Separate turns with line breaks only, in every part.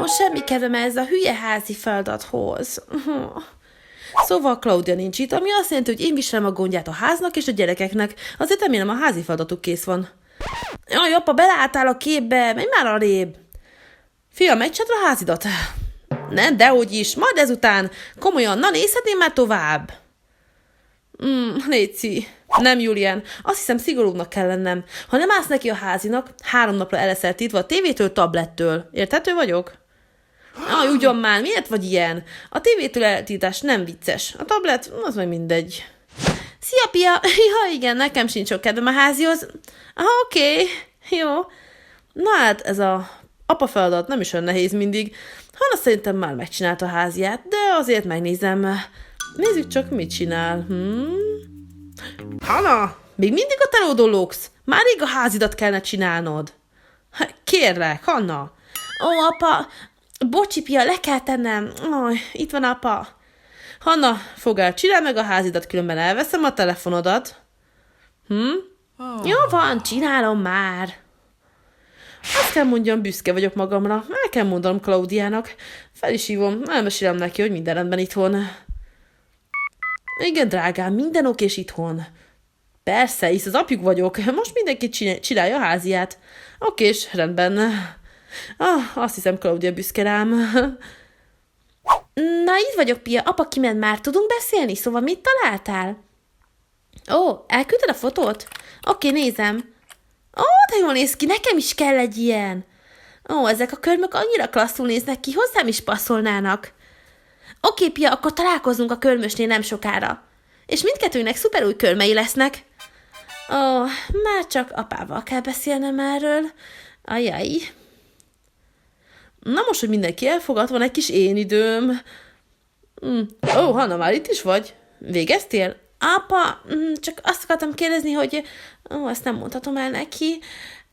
semmi kedvem ez a hülye házi feladathoz. Szóval Claudia nincs itt, ami azt jelenti, hogy én viselem a gondját a háznak és a gyerekeknek. Azért remélem a házi feladatuk kész van. Jaj, apa, beleálltál a képbe, menj már arrébb. Fiam, egy csetre a házidat. Nem, dehogy is, majd ezután. Komolyan, na nézhetném már tovább. Léci. Nem, Julián, azt hiszem szigorúbbnak kell lennem. Ha nem állsz neki a házinak, 3 napra el leszel tiltva a tévétől, tablettől. Érthető vagyok? Ugyan már, miért vagy ilyen? A tévétől eltiltás nem vicces. A tablet, az meg mindegy. Szia, Pia! Ja, igen, nekem sincs sok kedvem a házihoz. Oké. Jó. Na hát, ez a apa feladat nem is olyan nehéz mindig. Hanna szerintem már megcsinálta a háziát, de azért megnézem. Nézzük csak, mit csinál. Hanna, még mindig a telódon lógsz? Már rég a házidat kellene csinálnod. Kérlek, Hanna. Ó, apa, bocsi, Pia, le kell tennem. Itt van apa. Hanna, fogd el, csinálj meg a házidat, különben elveszem a telefonodat. Jó van, csinálom már. Azt kell mondjam, büszke vagyok magamra. El kell mondanom Claudiának. Fel is hívom, elmesélem neki, hogy minden rendben itthon. Igen, drágám, minden okés itthon. Persze, hisz az apjuk vagyok. Most mindenki csinálja a háziát. Okés, rendben. Azt hiszem, Claudia büszke rám. Na, itt vagyok, Pia. Apa kiment már. Tudunk beszélni? Szóval mit találtál? Elküldted a fotót? Oké, nézem. De jól néz ki, nekem is kell egy ilyen. Ezek a körmök annyira klasszul néznek ki, hozzám is passzolnának. Oké, Pia, akkor találkozunk a körmösnél nem sokára. És mindkettőnek szuper új körmei lesznek. Már csak apával kell beszélnem erről. Ajaj. Na most, hogy mindenki elfogad, van egy kis én időm. Hanna, már itt is vagy? Végeztél? Apa, csak azt akartam kérdezni, hogy... ezt nem mondhatom el neki.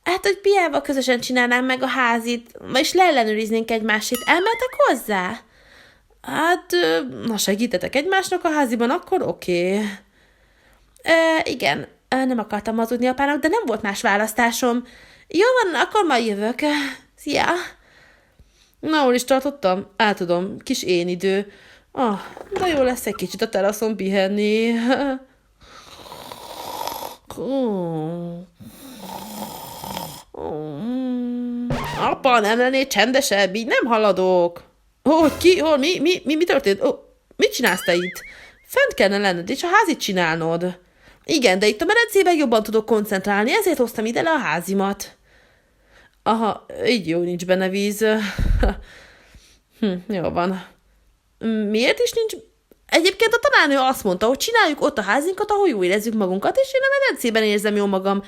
Hát, hogy Piával közösen csinálnánk meg a házit, vagyis leellenőriznénk egymásét. Elmentek hozzá? Hát, ha segítetek egymásnak a háziban, akkor oké. Igen, nem akartam hazudni apának, de nem volt más választásom. Jó van, akkor majd jövök. Szia! Na, hol is tartottam? Átadom, kis én idő. De jó lesz egy kicsit a teraszon pihenni. Apa, nem lennél csendesebb, így nem haladok. Ki? Hol? Mi történt? Mit csinálsz te itt? Fent kellene lenned, és a házit csinálnod. Igen, de itt a medencében jobban tudok koncentrálni, ezért hoztam ide le a házimat. Aha, így jó, nincs benne víz. Jó van. Miért is nincs? Egyébként a tanárnő azt mondta, hogy csináljuk ott a házinkat, ahol jól érezzük magunkat, és én a medencében érzem jól magam.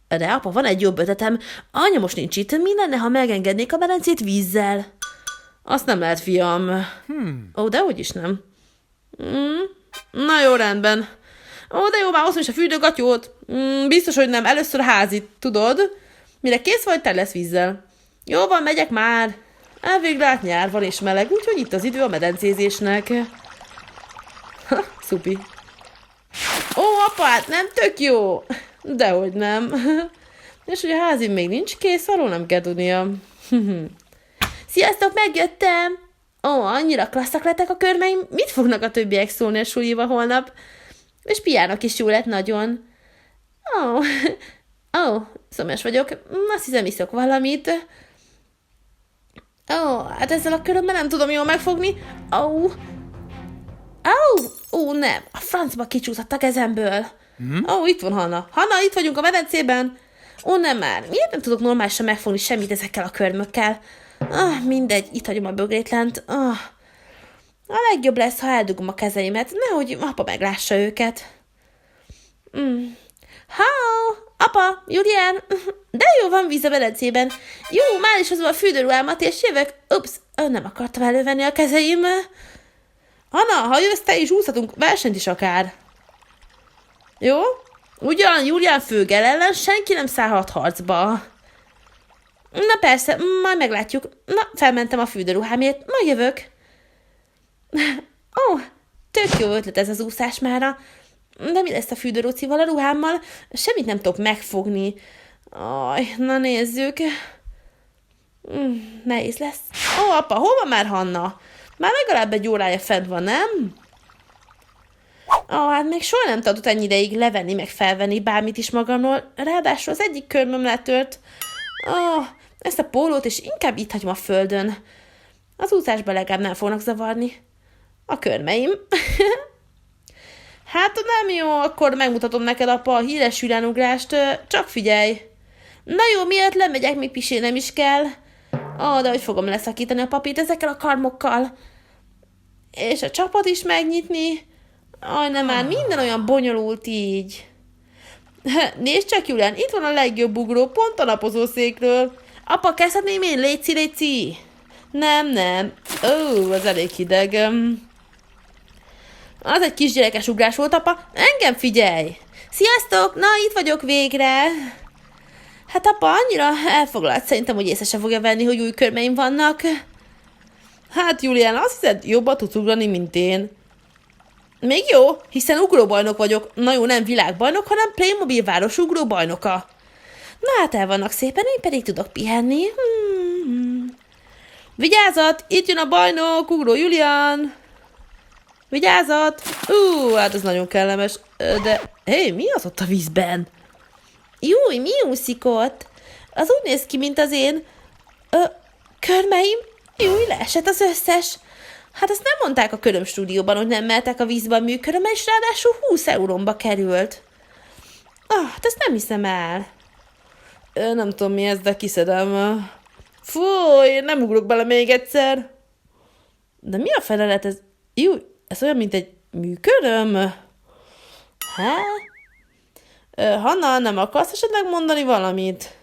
De apa, van egy jobb ötletem. Anya most nincs itt, mi lenne, ha megengednék a medencét vízzel? Azt nem lehet, fiam. Dehogy is nem. Na jó, rendben. De jó, már hozom is a fürdőgatyót. Biztos, hogy nem. Először a házit, tudod? Mire kész vagy, te lesz vízzel. Jó van, megyek már. Elvégre át nyár van és meleg, úgyhogy itt az idő a medencézésnek. Szupi. Apa, hát nem tök jó. Dehogy nem. És hogy a házim még nincs kész, arról nem kell tudnia. Sziasztok, megjöttem! Annyira klasszak lettek a körmeim. Mit fognak a többiek szólni a suliba holnap? És Piának is jó lett nagyon. Szomjas vagyok. Azt hiszem, iszok valamit. Hát ezzel a körömmel nem tudom jól megfogni. Nem. A francba kicsúszott a kezemből. Itt van Hanna. Hanna, itt vagyunk a medencében. Nem már. Miért nem tudok normálisan megfogni semmit ezekkel a körmökkel? Mindegy, itt hagyom a bögrétlent. A legjobb lesz, ha eldugom a kezeimet, nehogy apa meglássa őket. Apa, Julián, de jó, van víz a medencében. Jó, már is hozom a fürdőruhámat, és jövök. Nem akartam elővenni a kezeim. Hanna, ha jössz, te is úszhatunk versenyt is akár. Jó? Ugyan Julián Főgel ellen senki nem szállhat harcba. Na persze, majd meglátjuk. Na, felmentem a fürdőruhámért, majd jövök. Tök jó ötlet ez az úszás mára. De mi lesz a fürdőrucival, a ruhámmal? Semmit nem tudok megfogni. Na nézzük. Nehéz lesz. Ó, apa, hol van már Hanna? Már legalább egy órája fent van, nem? Hát még soha nem tudott ennyi ideig levenni, meg felvenni bármit is magamról. Ráadásul az egyik körmöm letört. Ezt a pólót is inkább itt hagyom a földön. Az úszásban legalább nem fognak zavarni. A körmeim. Hát, ha nem jó, akkor megmutatom neked, apa, a híres hüllánugrást. Csak figyelj. Na jó, miért lemegyek, még pisélnem is kell. De hogy fogom leszakítani a papírt ezekkel a karmokkal. És a csapot is megnyitni. Nem már, minden olyan bonyolult így. Nézd csak, Julián, itt van a legjobb ugró, pont a napozószékről. Apa, kezdhetném én, léci. Nem. Az elég hideg. Az egy kisgyerekes ugrás volt, apa. Engem figyelj! Sziasztok! Na, itt vagyok végre! Hát apa, annyira elfoglalt szerintem, hogy észre se fogja venni, hogy új körmeim vannak. Hát, Julián, azt hiszed, jobban tudsz ugrani, mint én. Még jó, hiszen ugróbajnok vagyok. Na jó, nem világbajnok, hanem Playmobil város ugróbajnoka. Na hát el vannak szépen, én pedig tudok pihenni. Vigyázat, itt jön a bajnok, ugró Julián. Vigyázat! Hát ez nagyon kellemes. De, hé, mi az ott a vízben? Júj, mi úszik ott? Az úgy néz ki, mint az én... körmeim? Júj, leesett az összes. Hát azt nem mondták a köröm stúdióban, hogy nem mehetek a vízbe a műkörömmel, és ráadásul 20 eurómba került. Hát ezt nem hiszem el. Nem tudom mi ez, de kiszedem. Fúj, én nem ugrok bele még egyszer. De mi a felelet ez? Júj, ez olyan, mint egy műköröm? Hanna, nem akarsz esetleg mondani valamit?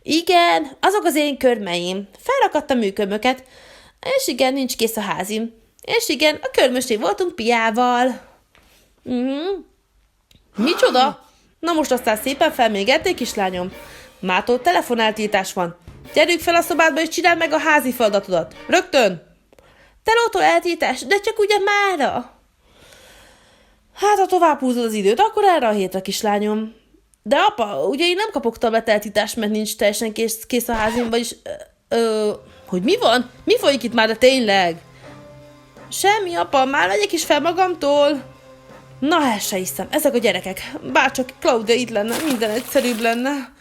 Igen, azok az én körmeim. Felrakadtam műkömöket. És igen, nincs kész a házim. És igen, a körmösé voltunk Piával. Micsoda? Na most aztán szépen felmégették, kislányom. Mától telefonáltiltás van. Gyerünk fel a szobádba, és csináld meg a házi feladatodat. Rögtön! Telótól eltiltás, de csak ugye mára. Hát, ha tovább húzod az időt, akkor erre a hétre, kislányom. De apa, ugye én nem kapok tableteltítást, mert nincs teljesen kész a házim, vagyis... hogy mi van? Mi folyik itt már, de tényleg? Semmi, apa, már megyek is fel magamtól. Na, el se hiszem, ezek a gyerekek. Bárcsak Claudia itt lenne, minden egyszerűbb lenne.